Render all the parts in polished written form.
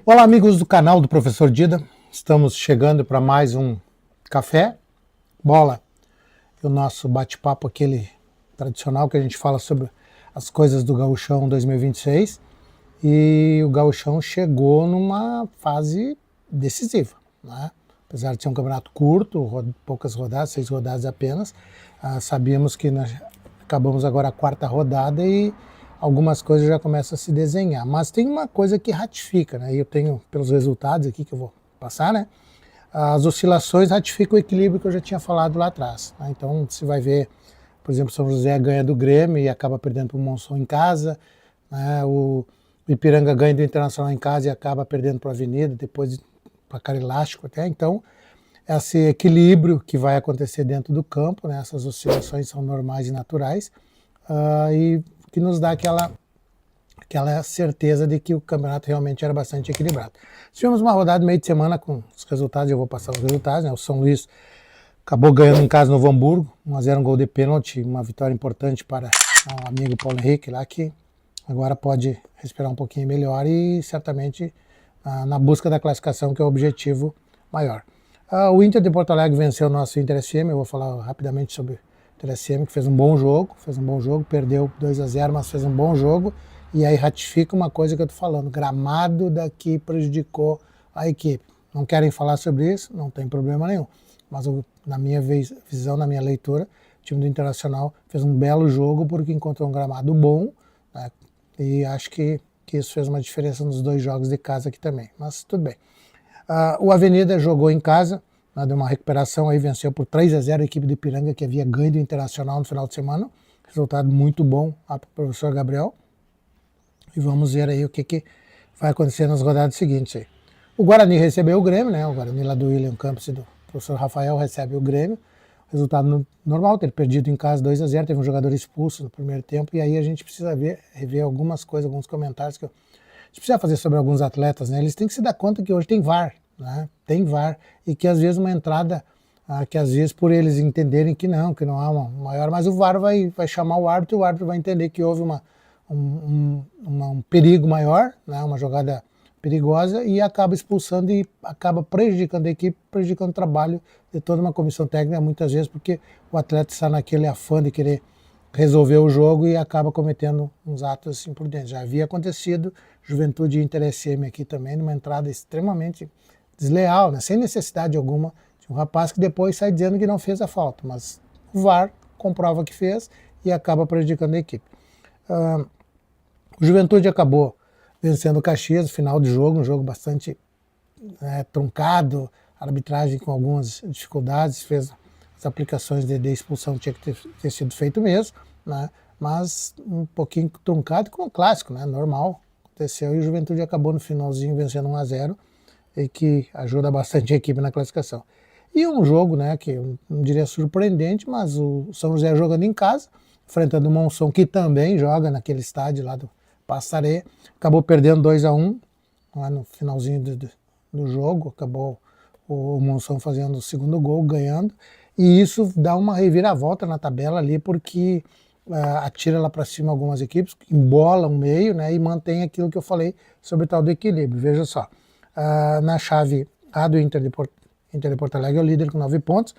Olá, amigos do canal do Professor Dida. Estamos chegando para mais um café, bola, e o nosso bate-papo, aquele tradicional que a gente fala sobre as coisas do Gauchão 2026. E o Gauchão chegou numa fase decisiva, né? Apesar de ser um campeonato curto, poucas rodadas, 6 rodadas apenas, sabíamos que nós acabamos agora a quarta rodada e algumas coisas já começam a se desenhar. Mas tem uma coisa que ratifica, né? E eu tenho, pelos resultados aqui que eu vou passar, né? As oscilações ratificam o equilíbrio que eu já tinha falado lá atrás, né? Então você vai ver, por exemplo, São José ganha do Grêmio e acaba perdendo para o Monção em casa, né? O Ipiranga ganha do Internacional em casa e acaba perdendo para a Avenida, depois placar elástico até. Então, esse equilíbrio que vai acontecer dentro do campo, né? Essas oscilações são normais e naturais, e que nos dá aquela certeza de que o campeonato realmente era bastante equilibrado. Tivemos uma rodada meio de semana com os resultados, eu vou passar os resultados, né? O São Luís acabou ganhando em casa no Novo Hamburgo, 1-0 um gol de pênalti, uma vitória importante para o amigo Paulo Henrique lá, que agora pode respirar um pouquinho melhor e certamente na busca da classificação, que é o objetivo maior. O Inter de Porto Alegre venceu o nosso Inter SM, eu vou falar rapidamente sobre o Inter SM, que fez um bom jogo, perdeu 2-0, mas fez um bom jogo, e aí ratifica uma coisa que eu estou falando, gramado daqui prejudicou a equipe. Não querem falar sobre isso? Não tem problema nenhum, mas na minha visão, na minha leitura, o time do Internacional fez um belo jogo porque encontrou um gramado bom, né? E acho que isso fez uma diferença nos dois jogos de casa aqui também, mas tudo bem. O Avenida jogou em casa, né, deu uma recuperação aí, venceu por 3-0 a equipe de Ipiranga, que havia ganho do Internacional no final de semana, resultado muito bom para o professor Gabriel, e vamos ver aí o que vai acontecer nas rodadas seguintes aí. O Guarani recebeu o Grêmio, né, o Guarani lá do William Campos e do professor Rafael recebe o Grêmio, resultado normal, ter perdido em casa 2-0, teve um jogador expulso no primeiro tempo, e aí a gente precisa rever algumas coisas, alguns comentários que a gente precisa fazer sobre alguns atletas, né? Eles têm que se dar conta que hoje tem VAR, né? Tem VAR, e que às vezes uma entrada, que às vezes por eles entenderem que não há uma maior, mas o VAR vai chamar o árbitro vai entender que houve um perigo maior, né? Uma jogada perigosa, e acaba expulsando e acaba prejudicando a equipe, prejudicando o trabalho de toda uma comissão técnica, muitas vezes porque o atleta está naquele afã de querer resolver o jogo e acaba cometendo uns atos imprudentes. Já havia acontecido, Juventude e Inter SM aqui também, numa entrada extremamente desleal, né, sem necessidade alguma, de um rapaz que depois sai dizendo que não fez a falta, mas o VAR comprova que fez e acaba prejudicando a equipe. O Juventude acabou vencendo o Caxias no final do jogo, um jogo bastante truncado, arbitragem com algumas dificuldades, fez as aplicações de expulsão, tinha que ter sido feito mesmo, né? Mas um pouquinho truncado com o clássico, né? Normal, aconteceu, e o Juventude acabou no finalzinho vencendo 1-0, e que ajuda bastante a equipe na classificação. E um jogo, né, que eu não diria surpreendente, mas o São José jogando em casa, enfrentando o Monção, que também joga naquele estádio lá do Passaré, acabou perdendo 2-1 lá no finalzinho do jogo, acabou o Monção fazendo o segundo gol, ganhando, e isso dá uma reviravolta na tabela ali, porque atira lá para cima algumas equipes, embola o meio, né, e mantém aquilo que eu falei sobre o tal do equilíbrio. Veja só, na chave A do Inter de Porto Alegre é o líder com 9 pontos,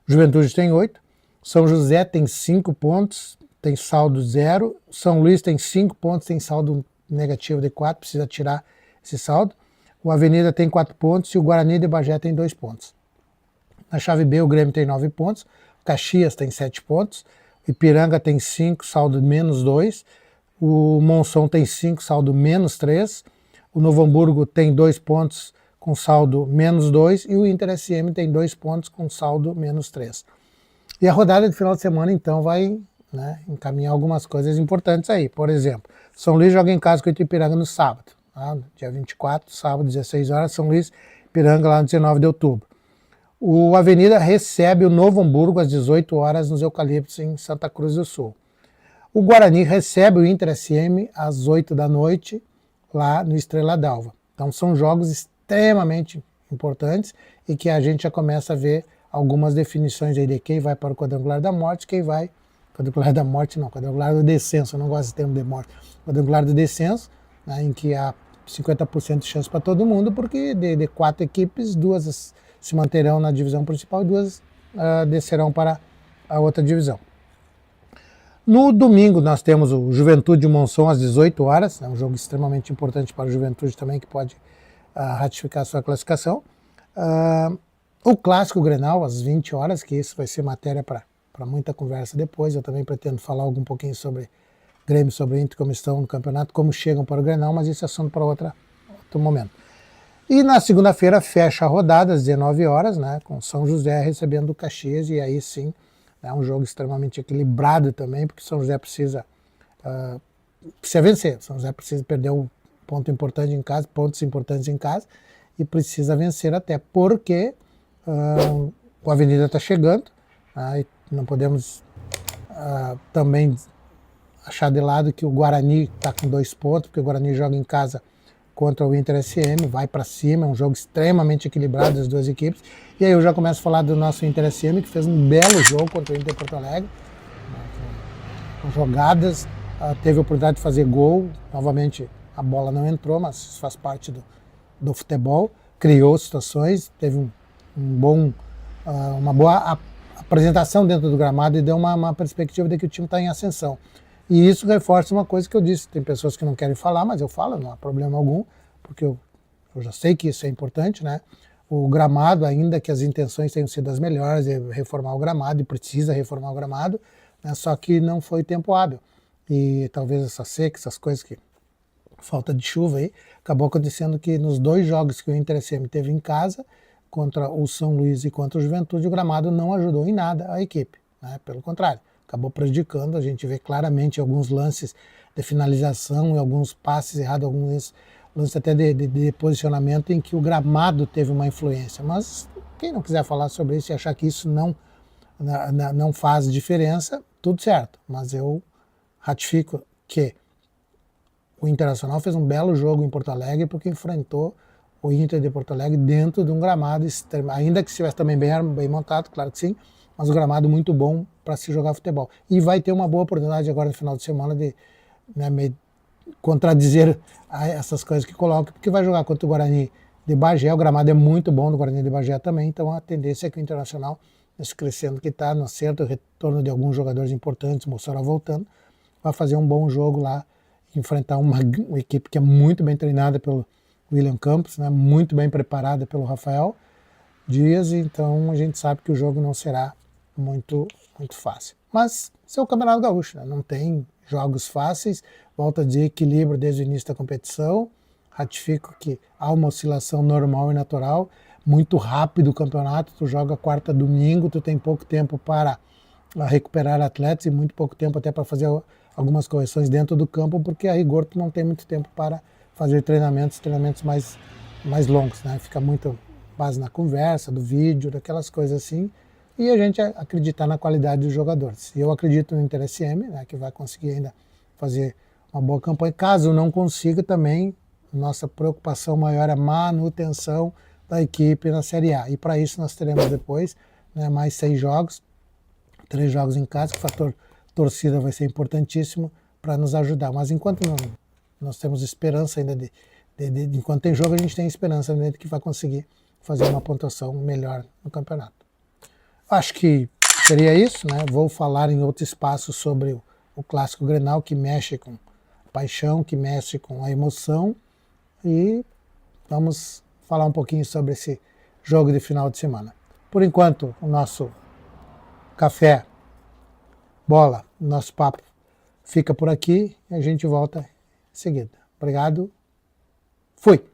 Juventude tem 8, São José tem 5 pontos, tem saldo 0, São Luís tem 5 pontos, tem saldo negativo de 4, precisa tirar esse saldo. O Avenida tem 4 pontos e o Guarani de Bagé tem 2 pontos. Na chave B o Grêmio tem 9 pontos, o Caxias tem 7 pontos, o Ipiranga tem 5, saldo menos 2, o Monção tem 5, saldo menos 3, o Novo Hamburgo tem 2 pontos com saldo menos 2 e o Inter SM tem 2 pontos com saldo menos 3. E a rodada de final de semana então vai, né, encaminhar algumas coisas importantes aí. Por exemplo, São Luís joga em casa com o Ipiranga no sábado, tá? Dia 24, sábado, 16 horas, São Luís, Ipiranga lá no 19 de outubro. O Avenida recebe o Novo Hamburgo às 18 horas nos Eucaliptos em Santa Cruz do Sul. O Guarani recebe o Inter SM às 8 da noite lá no Estrela d'Alva. Então são jogos extremamente importantes e que a gente já começa a ver algumas definições aí de quem vai para o quadrangular da morte, quem vai quadrangular da morte não, quadrangular do descenso, eu não gosto desse termo de morte, quadrangular do descenso, né, em que 50% de chance para todo mundo, porque de 4 equipes, 2 se manterão na divisão principal e 2 descerão para a outra divisão. No domingo nós temos o Juventude Monção às 18 horas, é um jogo extremamente importante para o Juventude também, que pode ratificar a sua classificação. O Clássico Grenal às 20 horas, que isso vai ser matéria para muita conversa depois. Eu também pretendo falar um pouquinho sobre Grêmio, sobre Inter, como estão no campeonato, como chegam para o Grenal, mas isso é assunto para outro momento. E na segunda-feira fecha a rodada às 19 horas, né, com São José recebendo o Caxias, e aí sim é um jogo extremamente equilibrado também, porque São José precisa vencer. São José precisa perder um ponto importante em casa, pontos importantes em casa, e precisa vencer até porque o Avenida está chegando, e não podemos também achar de lado que o Guarani está com 2 pontos, porque o Guarani joga em casa contra o Inter SM, vai para cima, é um jogo extremamente equilibrado das duas equipes. E aí eu já começo a falar do nosso Inter SM, que fez um belo jogo contra o Inter Porto Alegre, com jogadas, teve a oportunidade de fazer gol, novamente a bola não entrou, mas isso faz parte do futebol, criou situações, teve uma boa apresentação dentro do gramado e deu uma perspectiva de que o time está em ascensão. E isso reforça uma coisa que eu disse, tem pessoas que não querem falar, mas eu falo, não há problema algum, porque eu já sei que isso é importante, né? O gramado, ainda que as intenções tenham sido as melhores, é reformar o gramado, e precisa reformar o gramado, né? Só que não foi tempo hábil. E talvez essa seca, essas coisas que falta de chuva aí, acabou acontecendo que nos 2 jogos que o Inter SM teve em casa, contra o São Luís e contra o Juventude, o gramado não ajudou em nada a equipe, né? Pelo contrário, acabou prejudicando. A gente vê claramente alguns lances de finalização e alguns passes errados, alguns lances até de posicionamento em que o gramado teve uma influência. Mas quem não quiser falar sobre isso e achar que isso não faz diferença, tudo certo. Mas eu ratifico que o Internacional fez um belo jogo em Porto Alegre porque enfrentou o Inter de Porto Alegre dentro de um gramado extremo, ainda que estivesse também bem montado, claro que sim, mas um gramado muito bom para se jogar futebol. E vai ter uma boa oportunidade agora no final de semana de me contradizer essas coisas que colocam, porque vai jogar contra o Guarani de Bagé. O gramado é muito bom do Guarani de Bagé também, então a tendência é que o Internacional, nesse crescendo que está, no certo retorno de alguns jogadores importantes, Mossoró voltando, vai fazer um bom jogo lá, enfrentar uma equipe que é muito bem treinada pelo William Campos, né, muito bem preparada pelo Rafael Dias, então a gente sabe que o jogo não será muito fácil. Mas esse é o Campeonato Gaúcho, né? Não tem jogos fáceis, volto a dizer, equilíbrio desde o início da competição, ratifico que há uma oscilação normal e natural, muito rápido o campeonato, tu joga quarta, domingo, tu tem pouco tempo para recuperar atletas e muito pouco tempo até para fazer algumas correções dentro do campo, porque a rigor tu não tem muito tempo para fazer treinamentos mais longos, né? Fica muito base na conversa, do vídeo, daquelas coisas assim, e a gente acreditar na qualidade dos jogadores. E eu acredito no Inter SM, né, que vai conseguir ainda fazer uma boa campanha. Caso não consiga também, nossa preocupação maior é a manutenção da equipe na Série A. E para isso nós teremos depois, né, mais 6 jogos, 3 jogos em casa, que o fator torcida vai ser importantíssimo para nos ajudar. Mas enquanto nós temos esperança ainda enquanto tem jogo, a gente tem esperança ainda de que vai conseguir fazer uma pontuação melhor no campeonato. Acho que seria isso, né? Vou falar em outro espaço sobre o Clássico Grenal, que mexe com paixão, que mexe com a emoção, e vamos falar um pouquinho sobre esse jogo de final de semana. Por enquanto, o nosso café, bola, nosso papo fica por aqui e a gente volta em seguida. Obrigado, fui!